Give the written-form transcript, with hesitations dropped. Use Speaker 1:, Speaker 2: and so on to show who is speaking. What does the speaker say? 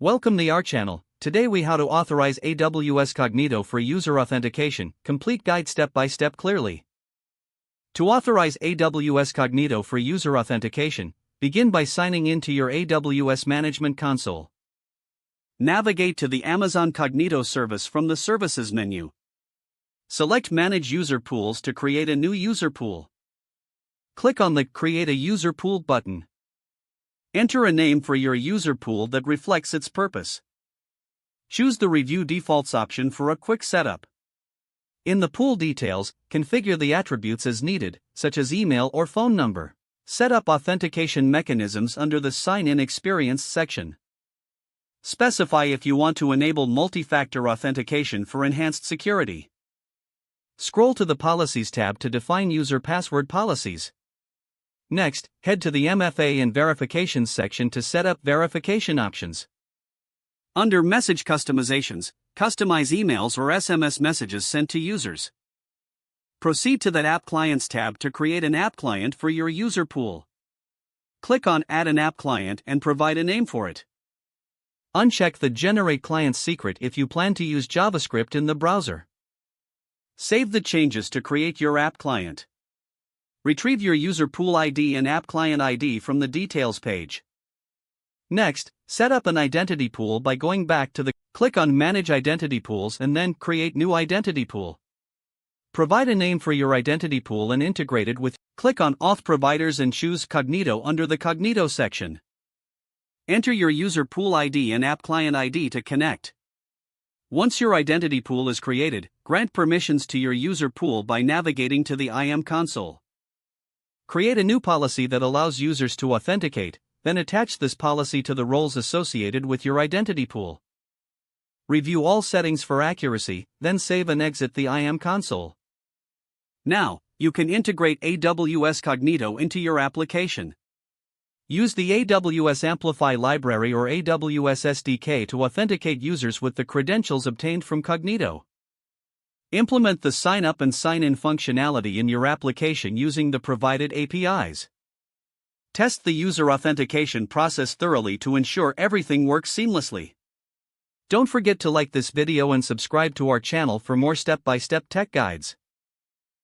Speaker 1: Welcome to our channel. Today we how to authorize AWS Cognito for user authentication, complete guide step by step clearly. To authorize AWS Cognito for user authentication, begin by signing in to your AWS Management Console. Navigate to the Amazon Cognito service from the Services menu. Select Manage User Pools to create a new user pool. Click on the Create a User Pool button. Enter a name for your user pool that reflects its purpose. Choose the Review Defaults option for a quick setup. In the pool details, configure the attributes as needed, such as email or phone number. Set up authentication mechanisms under the Sign-in Experience section. Specify if you want to enable multi-factor authentication for enhanced security. Scroll to the Policies tab to define user password policies. Next, head to the MFA and Verifications section to set up verification options. Under Message Customizations, customize emails or SMS messages sent to users. Proceed to the App Clients tab to create an app client for your user pool. Click on Add an App Client and provide a name for it. Uncheck the Generate Client Secret if you plan to use JavaScript in the browser. Save the changes to create your app client. Retrieve your user pool ID and app client ID from the Details page. Next, set up an identity pool by going back to click on Manage Identity Pools and then Create New Identity Pool. Provide a name for your identity pool and integrate it with. Click on Auth Providers and choose Cognito under the Cognito section. Enter your user pool ID and app client ID to connect. Once your identity pool is created, grant permissions to your user pool by navigating to the IAM console. Create a new policy that allows users to authenticate, then attach this policy to the roles associated with your identity pool. Review all settings for accuracy, then save and exit the IAM console. Now, you can integrate AWS Cognito into your application. Use the AWS Amplify library or AWS SDK to authenticate users with the credentials obtained from Cognito. Implement the Sign Up and Sign In functionality in your application using the provided APIs. Test the user authentication process thoroughly to ensure everything works seamlessly. Don't forget to like this video and subscribe to our channel for more step-by-step tech guides.